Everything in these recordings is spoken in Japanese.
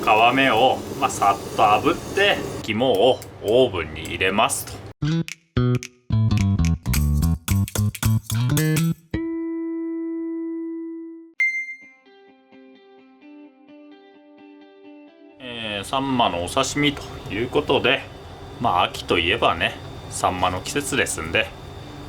皮目を、さっと炙って肝をオーブンに入れますと。サンマのお刺身ということで、秋といえばねサンマの季節ですんで、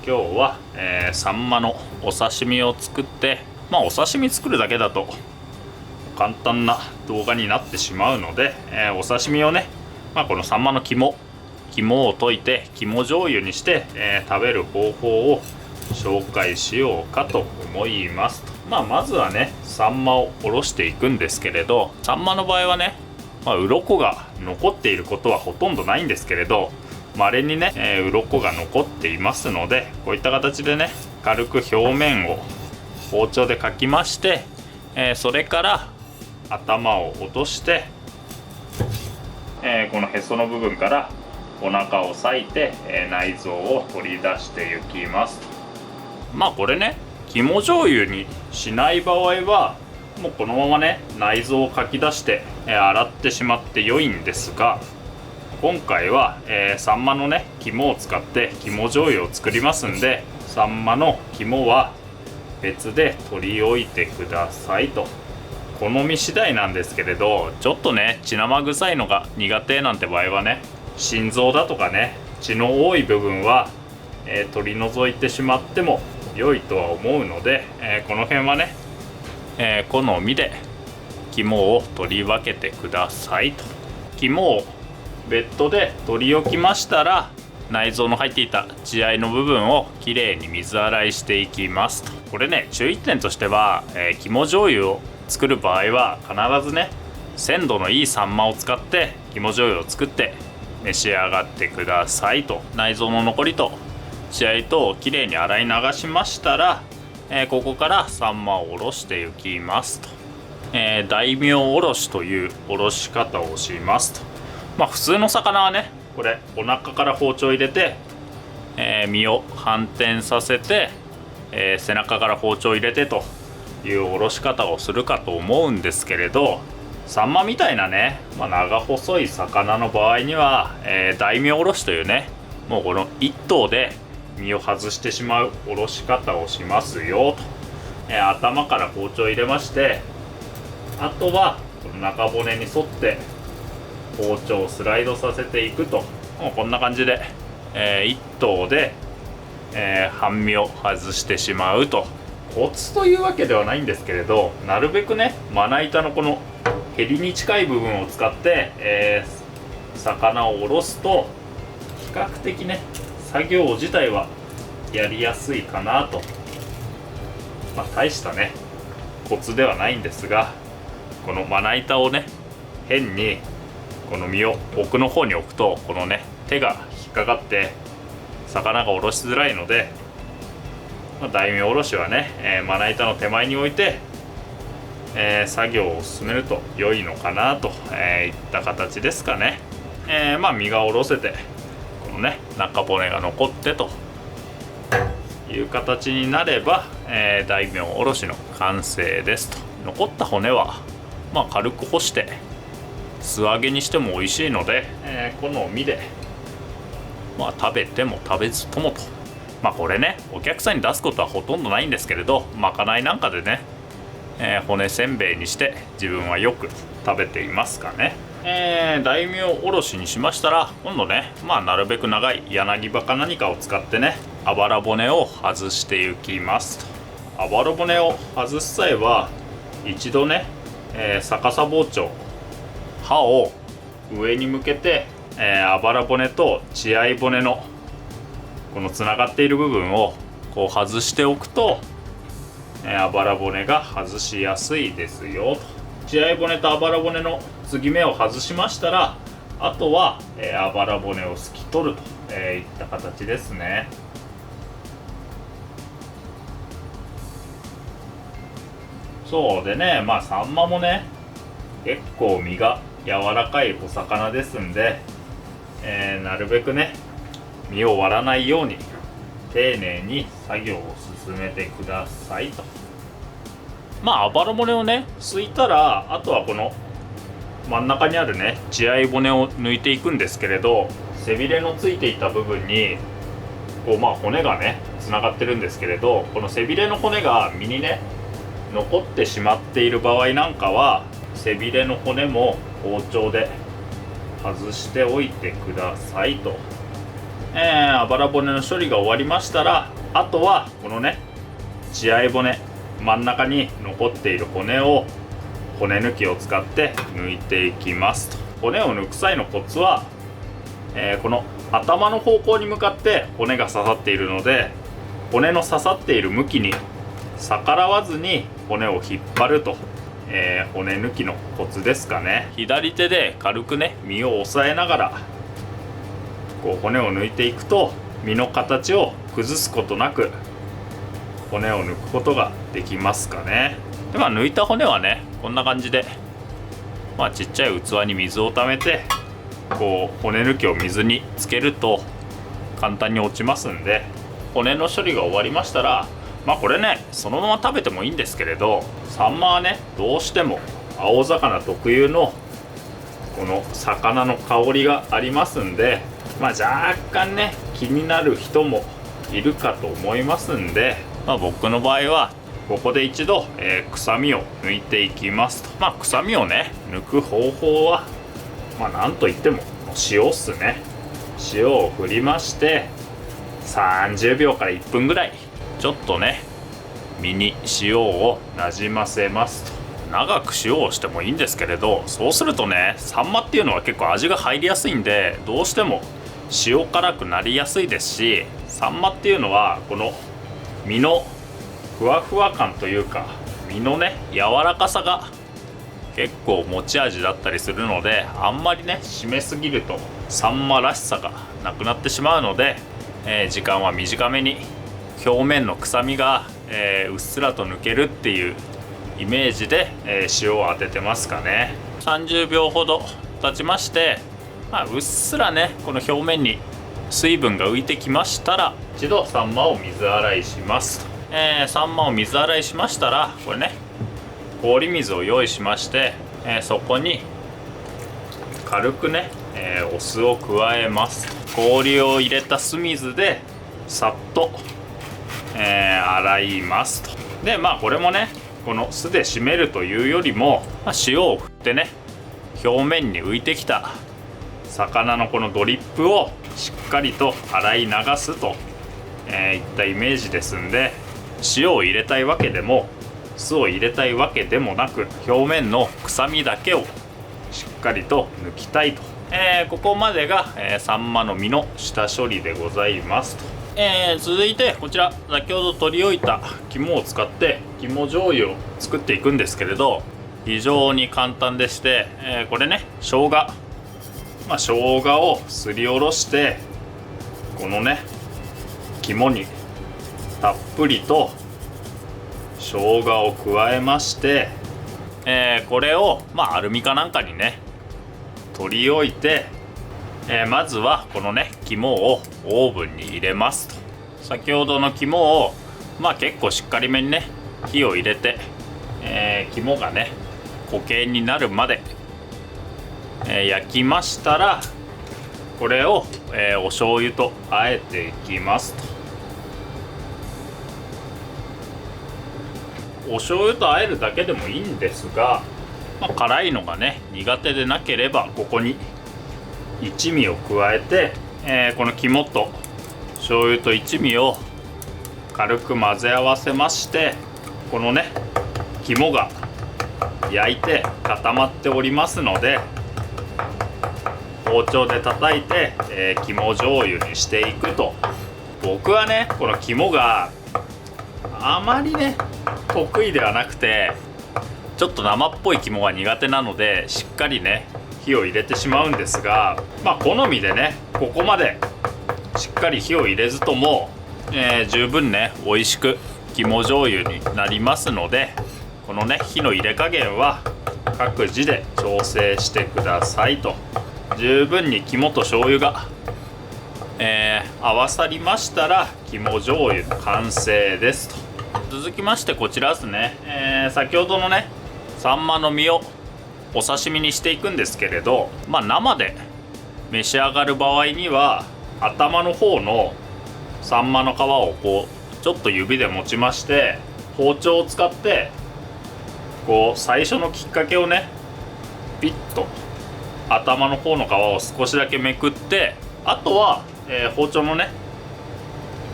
今日は、サンマのお刺身を作って、お刺身作るだけだと簡単な動画になってしまうので、お刺身をね、このサンマの肝を溶いて肝醤油にして、食べる方法を紹介しようかと思いますと。まずはねサンマをおろしていくんですけれど、サンマの場合はね、鱗が残っていることはほとんどないんですけれど、稀にね、鱗が残っていますので、こういった形でね軽く表面を包丁でかきまして、それから頭を落として、このへその部分からお腹を裂いて、内臓を取り出していきます。これね肝醤油にしない場合はもうこのままね内臓をかき出して、洗ってしまって良いんですが、今回は、サンマのね肝を使って肝醤油を作りますんで、サンマの肝は別で取り置いてくださいと。好み次第なんですけれど、ちょっとね血生臭いのが苦手なんて場合はね、心臓だとかね血の多い部分は、取り除いてしまっても良いとは思うので、この辺はね、好みで肝を取り分けてくださいと。肝を別途で取り置きましたら、内臓の入っていた血合いの部分をきれいに水洗いしていきますと。これね注意点としては、肝醤油を作る場合は必ずね鮮度のいいサンマを使って肝醤油を作って召し上がってくださいと。内臓の残りと血合いとをきれいに洗い流しましたら、ここからサンマをおろしていきますと。大名おろしというおろし方をしますと。普通の魚はねこれお腹から包丁入れて、身を反転させて、背中から包丁入れてというおろし方をするかと思うんですけれど、サンマみたいなね、長細い魚の場合には、大名おろしというねもうこの一頭で身を外してしまうおろし方をしますよと。頭から包丁入れまして、あとはこの中骨に沿って包丁をスライドさせていくと。もうこんな感じで、一頭で、半身を外してしまうと。コツというわけではないんですけれど、なるべくねまな板のこのヘリに近い部分を使って、魚をおろすと比較的ね作業自体はやりやすいかなと。大したねコツではないんですが、このまな板をね変にこの身を奥の方に置くと、このね手が引っかかって魚がおろしづらいので、大名おろしはね、まな板の手前に置いて、作業を進めると良いのかなと、いった形ですかね。身がおろせてこのね中骨が残ってという形になれば、大名おろしの完成ですと。残った骨は軽く干して素揚げにしても美味しいので、好みで食べても食べずともと。これねお客さんに出すことはほとんどないんですけれど、まかないなんかでね、骨せんべいにして自分はよく食べていますかね。大名おろしにしましたら、今度ねなるべく長い柳刃か何かを使ってねあばら骨を外していきますと。あばら骨を外す際は一度ね、逆さ包丁刃を上に向けて、あばら骨と血合い骨のこのつながっている部分をこう外しておくと、あばら骨が外しやすいですよと。血合い骨とあばら骨の継ぎ目を外しましたら、あとは、あばら骨をすき取ると、いった形ですね。そうでね、サンマもね結構身が柔らかいお魚ですんで、なるべくね身を割らないように丁寧に作業を進めてくださいと。あばら骨をねすいたら、あとはこの真ん中にあるね血合い骨を抜いていくんですけれど、背びれのついていた部分にこう骨がねつながってるんですけれど、この背びれの骨が身にね残ってしまっている場合なんかは、背びれの骨も包丁で外しておいてくださいと。あばら骨の処理が終わりましたら、あとはこのね血合い骨、真ん中に残っている骨を骨抜きを使って抜いていきますと。骨を抜く際のコツは、この頭の方向に向かって骨が刺さっているので、骨の刺さっている向きに逆らわずに骨を引っ張ると、骨抜きのコツですかね。左手で軽くね身を押さえながらこう骨を抜いていくと、身の形を崩すことなく骨を抜くことができますかね。で抜いた骨はねこんな感じで、ちっちゃい器に水をためてこう骨抜きを水につけると簡単に落ちますんで、骨の処理が終わりましたら、これねそのまま食べてもいいんですけれど、サンマはねどうしても青魚特有のこの魚の香りがありますんで、若干ね気になる人もいるかと思いますんで、僕の場合はここで一度、臭みを抜いていきますと。臭みをね抜く方法はなんといっても塩っすね。塩を振りまして30秒から1分ぐらいちょっとね身に塩をなじませますと。長く塩をしてもいいんですけれど、そうするとねサンマっていうのは結構味が入りやすいんで、どうしても塩辛くなりやすいですし、サンマっていうのはこの身のふわふわ感というか、身のね柔らかさが結構持ち味だったりするので、あんまりね締めすぎるとサンマらしさがなくなってしまうので、時間は短めに表面の臭みが、うっすらと抜けるっていうイメージで、塩を当ててますかね。30秒ほど経ちまして、うっすらねこの表面に水分が浮いてきましたら、一度サンマを水洗いしますと。サンマを水洗いしましたら、これね氷水を用意しまして、そこに軽くね、お酢を加えます。氷を入れた酢水でさっと、洗いますと。でこれもねこの酢で締めるというよりも、塩を振ってね表面に浮いてきた魚のこのドリップをしっかりと洗い流すと、いったイメージですんで、塩を入れたいわけでも酢を入れたいわけでもなく、表面の臭みだけをしっかりと抜きたいと、ここまでが、サンマの身の下処理でございますと。続いてこちら先ほど取り置いた肝を使って肝醤油を作っていくんですけれど、非常に簡単でして、これね生姜、生姜をすりおろしてこのね肝にたっぷりと生姜を加えまして、これをアルミかなんかにね取り置いて、まずはこのね肝をオーブンに入れますと。先ほどの肝を結構しっかりめにね火を入れて、肝がね固形になるまで、焼きましたら、これを、お醤油と和えていきますと。お醤油と和えるだけでもいいんですが、辛いのがね苦手でなければここに一味を加えて、この肝と醤油と一味を軽く混ぜ合わせまして、このね肝が焼いて固まっておりますので、包丁で叩いて、肝醤油にしていくと。僕はねこの肝があまりね得意ではなくて、ちょっと生っぽい肝が苦手なのでしっかりね火を入れてしまうんですが、好みでねここまでしっかり火を入れずとも、十分ね美味しく肝醤油になりますので、このね火の入れ加減は各自で調整してくださいと。十分に肝と醤油が、合わさりましたら肝醤油の完成ですと。続きましてこちらですね、先ほどのねサンマの身を、お刺身にしていくんですけれど、生で召し上がる場合には頭の方のサンマの皮をこうちょっと指で持ちまして、包丁を使ってこう最初のきっかけをねピッと頭の方の皮を少しだけめくって、あとは、包丁のね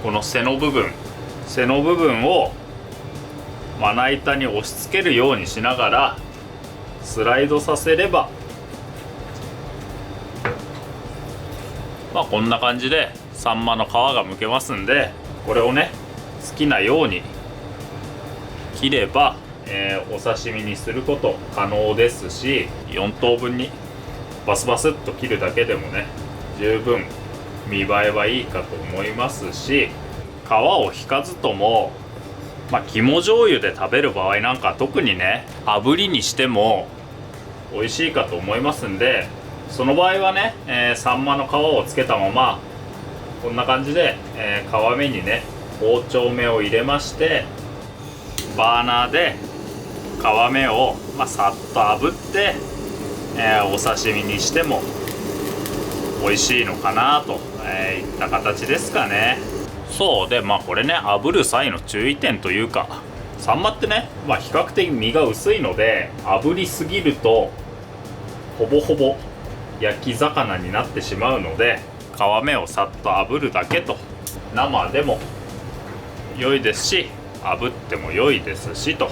この背の部分をまな板に押し付けるようにしながらスライドさせれば、こんな感じでサンマの皮がむけますんで、これをね好きなように切れば、お刺身にすること可能ですし、4等分にバスバスっと切るだけでもね十分見栄えはいいかと思いますし、皮を引かずとも肝醤油で食べる場合なんか特にね炙りにしても美味しいかと思いますんで、その場合はね、サンマの皮をつけたままこんな感じで、皮目にね包丁目を入れまして、バーナーで皮目を、さっと炙って、お刺身にしても美味しいのかなといった形ですかね。そうで、これね炙る際の注意点というか、サンマってね、比較的身が薄いので炙りすぎるとほぼほぼ焼き魚になってしまうので、皮目をさっと炙るだけと、生でも良いですし炙っても良いですしと、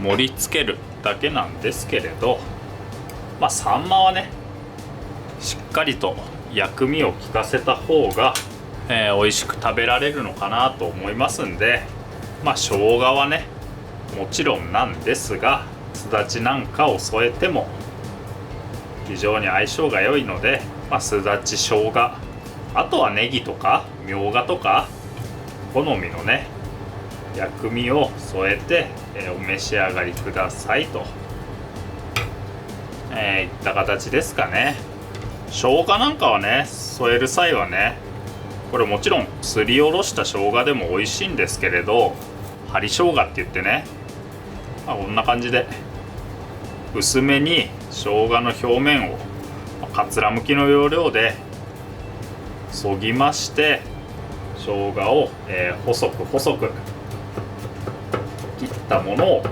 盛り付けるだけなんですけれど、サンマはねしっかりと薬味を効かせた方が、美味しく食べられるのかなと思いますんで、生姜はねもちろんなんですが、すだちなんかを添えても非常に相性が良いので、すだち、生姜、あとはネギとかみょうがとか好みのね薬味を添えて、お召し上がりくださいと、いった形ですかね。生姜なんかはね添える際はね、これもちろんすりおろした生姜でも美味しいんですけれど、針生姜って言ってね、こんな感じで薄めに生姜の表面をかつらむきの要領でそぎまして、生姜を、細く切ったものを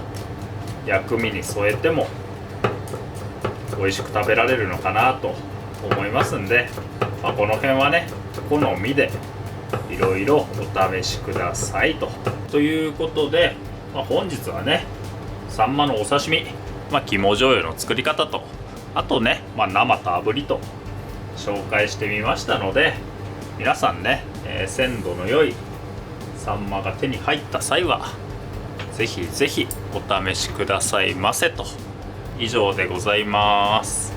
薬味に添えても美味しく食べられるのかなと思いますんで、この辺はね好みでいろいろお試しくださいということで、本日はねサンマのお刺身、肝醤油の作り方と、あとね、生と炙りと紹介してみましたので、皆さんね、鮮度の良いサンマが手に入った際はぜひぜひお試しくださいませと。以上でございます。